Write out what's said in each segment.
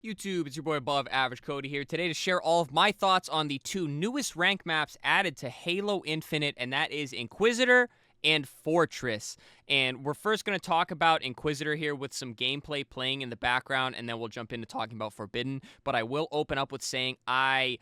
YouTube, it's your boy Above Average Cody here today to share all of my thoughts on the two newest rank maps added to Halo Infinite, and that is Inquisitor and Fortress. And we're first going to talk about Inquisitor here with some gameplay playing in the background, and then we'll jump into talking about Forbidden. But I will open up with saying I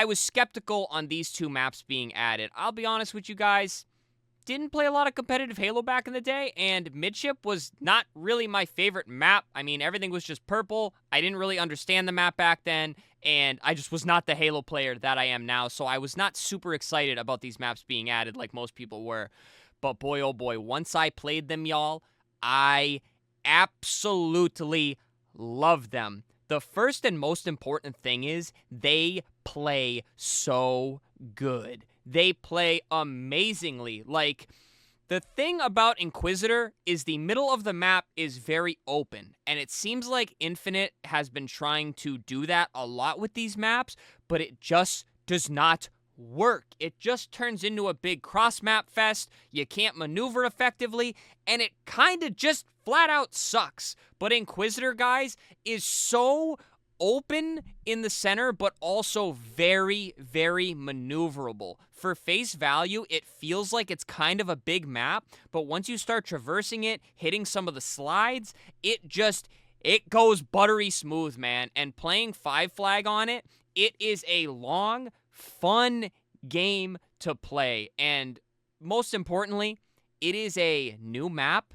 was skeptical on these two maps being added. I'll be honest with you guys. Didn't play a lot of competitive Halo back in the day, and Midship was not really my favorite map. I mean, everything was just purple. I didn't really understand the map back then, and I just was not the Halo player that I am now, so I was not super excited about these maps being added like most people were. But boy, oh boy, once I played them, y'all, I absolutely love them. The first and most important thing is they play so good. They play amazingly. Like, the thing about Inquisitor is the middle of the map is very open, and it seems like Infinite has been trying to do that a lot with these maps, but it just does not work. It just turns into a big cross-map fest, you can't maneuver effectively, and it kind of just flat out sucks. But Inquisitor, guys, is so open in the center, but also very, very maneuverable. For face value, it feels like it's kind of a big map, but once you start traversing it, hitting some of the slides, it goes buttery smooth, man. And playing 5 flag on it, it is a long, fun game to play. And most importantly, it is a new map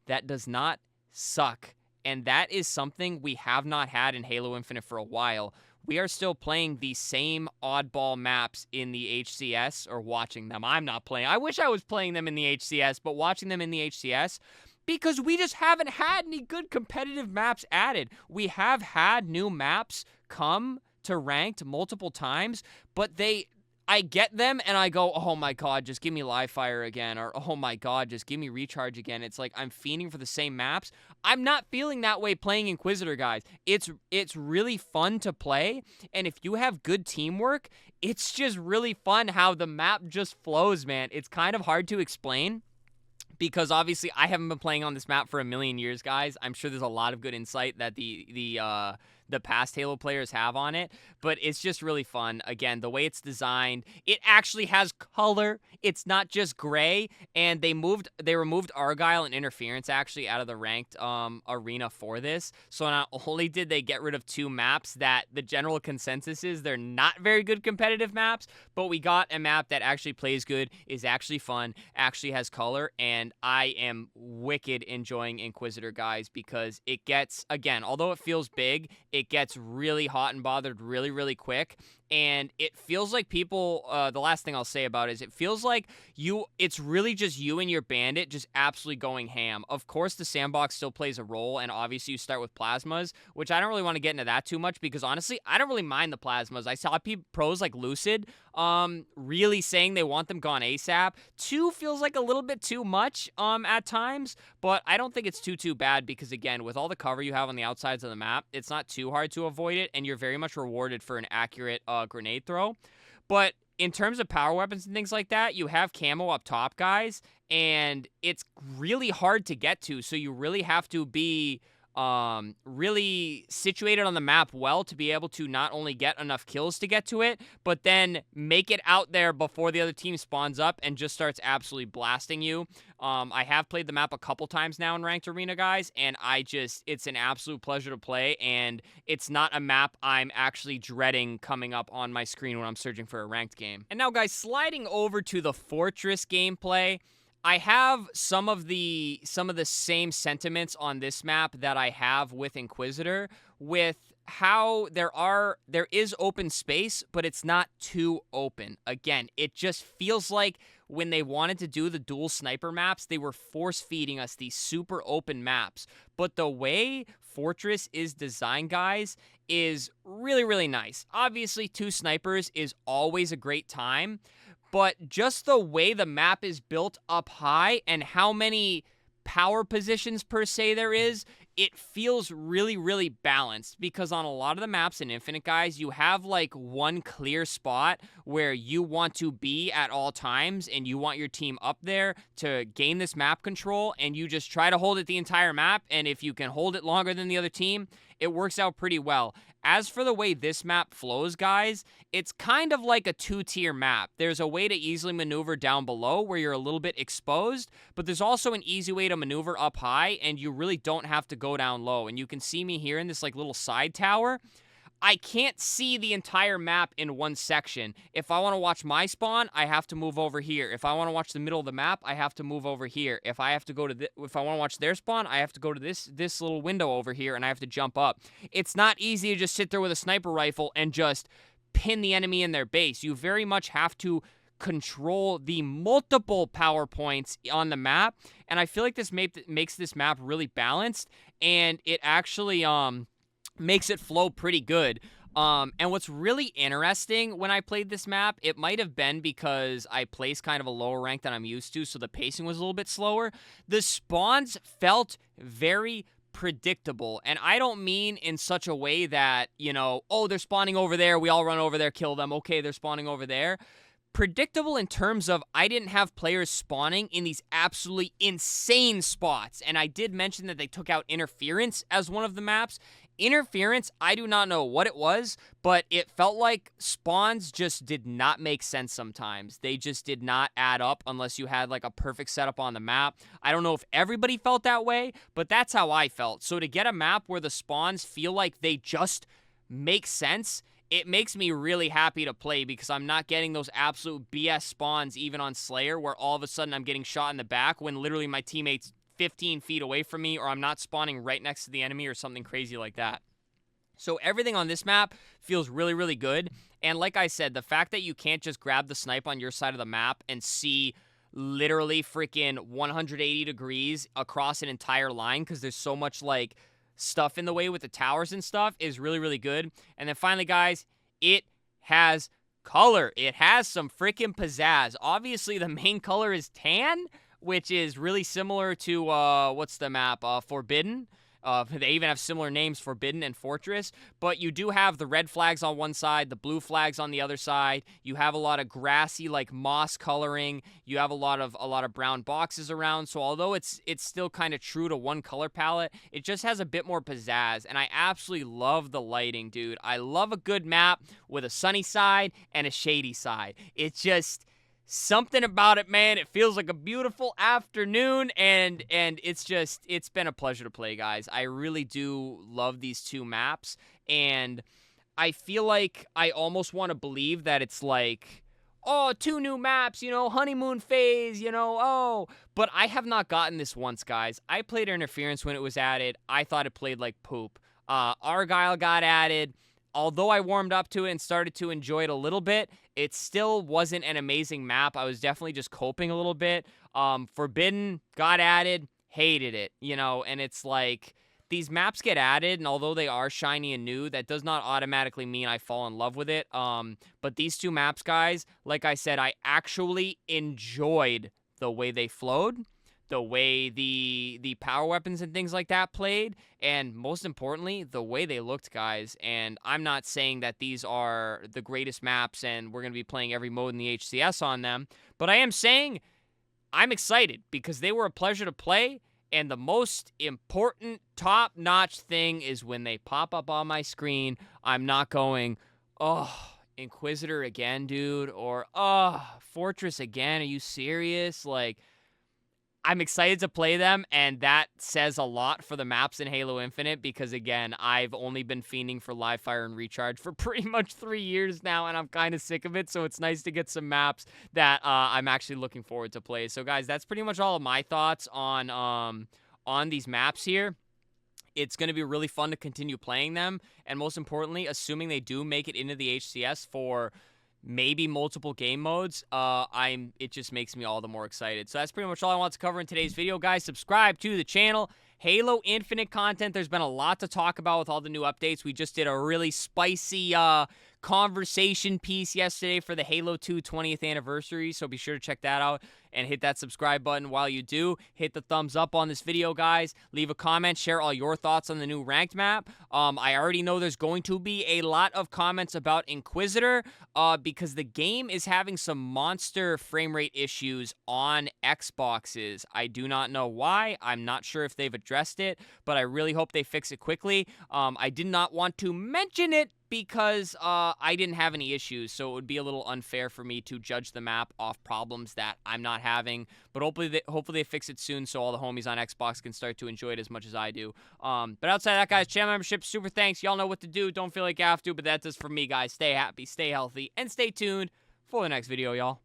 that does not suck. And that is something we have not had in Halo Infinite for a while. We are still playing the same oddball maps in the HCS, or watching them. I'm not playing. I wish I was playing them in the HCS, but watching them in the HCS, because we just haven't had any good competitive maps added. We have had new maps come to ranked multiple times, but I get them and I go, oh my god, just give me live fire again, or oh my god, just give me recharge again. It's like I'm fiending for the same maps. I'm not feeling that way playing Inquisitor, guys. It's really fun to play, and if you have good teamwork, it's just really fun how the map just flows, man. It's kind of hard to explain, because obviously I haven't been playing on this map for a million years, guys. I'm sure there's a lot of good insight that the past Halo players have on it, but it's just really fun. Again, the way it's designed, it actually has color. It's not just gray, and they removed Argyle and Interference actually out of the ranked arena for this. So not only did they get rid of 2 maps that the general consensus is they're not very good competitive maps, but we got a map that actually plays good, is actually fun, actually has color, and I am wicked enjoying Inquisitor, guys, because it gets, again, although it feels big, it gets really hot and bothered really, really quick. And it feels like people, the last thing I'll say about it is it feels like it's really just you and your bandit just absolutely going ham. Of course, the sandbox still plays a role, and obviously you start with plasmas, which I don't really want to get into that too much, because honestly, I don't really mind the plasmas. I saw pros like Lucid really saying they want them gone ASAP. 2 feels like a little bit too much at times, but I don't think it's too bad, because again, with all the cover you have on the outsides of the map, it's not too hard to avoid it, and you're very much rewarded for an accurate grenade throw. But in terms of power weapons and things like that, you have camo up top, guys, and it's really hard to get to, so you really have to be really situated on the map well to be able to not only get enough kills to get to it, but then make it out there before the other team spawns up and just starts absolutely blasting you. I have played the map a couple times now in Ranked Arena, guys, and it's an absolute pleasure to play, and it's not a map I'm actually dreading coming up on my screen when I'm searching for a ranked game. And now, guys, sliding over to the Fortress gameplay, I have some of the same sentiments on this map that I have with Inquisitor, with how there is open space, but it's not too open. Again, it just feels like when they wanted to do the dual sniper maps, they were force feeding us these super open maps. But the way Fortress is designed, guys, is really, really nice. Obviously, 2 snipers is always a great time, but just the way the map is built up high and how many power positions per se there is, it feels really, really balanced, because on a lot of the maps in Infinite, guys, you have like one clear spot where you want to be at all times and you want your team up there to gain this map control, and you just try to hold it the entire map, and if you can hold it longer than the other team, it works out pretty well. As for the way this map flows, guys, it's kind of like a two-tier map. There's a way to easily maneuver down below where you're a little bit exposed, but there's also an easy way to maneuver up high, and you really don't have to go down low. And you can see me here in this like little side tower. I can't see the entire map in one section. If I want to watch my spawn, I have to move over here. If I want to watch the middle of the map, I have to move over here. If I have to go to if I want to watch their spawn, I have to go to this little window over here, and I have to jump up. It's not easy to just sit there with a sniper rifle and just pin the enemy in their base. You very much have to control the multiple power points on the map, and I feel like this makes this map really balanced, and it actually makes it flow pretty good. And what's really interesting when I played this map, it might have been because I placed kind of a lower rank than I'm used to, so the pacing was a little bit slower. The spawns felt very predictable, and I don't mean in such a way that, you know, oh, they're spawning over there, we all run over there, kill them, okay, they're spawning over there. Predictable in terms of I didn't have players spawning in these absolutely insane spots, and I did mention that they took out interference as one of the maps. Interference, I do not know what it was, but it felt like spawns just did not make sense sometimes. They just did not add up unless you had like a perfect setup on the map. I don't know if everybody felt that way, but that's how I felt. So to get a map where the spawns feel like they just make sense, it makes me really happy to play because I'm not getting those absolute BS spawns even on Slayer where all of a sudden I'm getting shot in the back when literally my teammates 15 feet away from me, or I'm not spawning right next to the enemy or something crazy like that. So everything on this map feels really, really good. And like I said, the fact that you can't just grab the snipe on your side of the map and see literally freaking 180 degrees across an entire line because there's so much like stuff in the way with the towers and stuff is really, really good. And then finally, guys, it has color. It has some freaking pizzazz. Obviously, the main color is tan, which is really similar to, what's the map, Forbidden. They even have similar names, Forbidden and Fortress, but you do have the red flags on one side, the blue flags on the other side. You have a lot of grassy, like moss coloring. You have a lot of brown boxes around. So although it's still kind of true to one color palette, it just has a bit more pizzazz. And I absolutely love the lighting, dude. I love a good map with a sunny side and a shady side. It's just something about it, man. It feels like a beautiful afternoon, and it's been a pleasure to play, guys. I really do love these two maps, and I feel like I almost want to believe that it's like, oh, 2 new maps, you know, honeymoon phase, you know, oh. But I have not gotten this once, guys. I played Interference when it was added. I thought it played like poop. Argyle got added. Although I warmed up to it and started to enjoy it a little bit, it still wasn't an amazing map. I was definitely just coping a little bit. Forbidden got added, hated it, you know, and it's like these maps get added, and although they are shiny and new, that does not automatically mean I fall in love with it. But these 2 maps, guys, like I said, I actually enjoyed the way they flowed, the way the power weapons and things like that played, and most importantly, the way they looked, guys. And I'm not saying that these are the greatest maps and we're going to be playing every mode in the HCS on them, but I am saying I'm excited because they were a pleasure to play, and the most important top-notch thing is when they pop up on my screen, I'm not going, oh, Inquisitor again, dude, or, oh, Fortress again, are you serious? Like, I'm excited to play them, and that says a lot for the maps in Halo Infinite because, again, I've only been fiending for live fire and recharge for pretty much 3 years now, and I'm kind of sick of it, so it's nice to get some maps that I'm actually looking forward to play. So, guys, that's pretty much all of my thoughts on these maps here. It's going to be really fun to continue playing them, and most importantly, assuming they do make it into the HCS for maybe multiple game modes, it just makes me all the more excited. So that's pretty much all I want to cover in today's video, guys. Subscribe to the channel. Halo Infinite content, there's been a lot to talk about with all the new updates. We just did a really spicy conversation piece yesterday for the Halo 2 20th anniversary, so be sure to check that out and hit that subscribe button. While you do, hit the thumbs up on this video, guys. Leave a comment, share all your thoughts on the new ranked map. I already know there's going to be a lot of comments about Inquisitor because the game is having some monster frame rate issues on Xboxes. I do not know why. I'm not sure if they've addressed it, but I really hope they fix it quickly. I did not want to mention it because I didn't have any issues, so it would be a little unfair for me to judge the map off problems that I'm not having. But hopefully they fix it soon, so all the homies on Xbox can start to enjoy it as much as I do. But outside of that, guys, channel membership, super thanks. Y'all know what to do. Don't feel like you have to, but that does for me, guys. Stay happy, stay healthy, and stay tuned for the next video, y'all.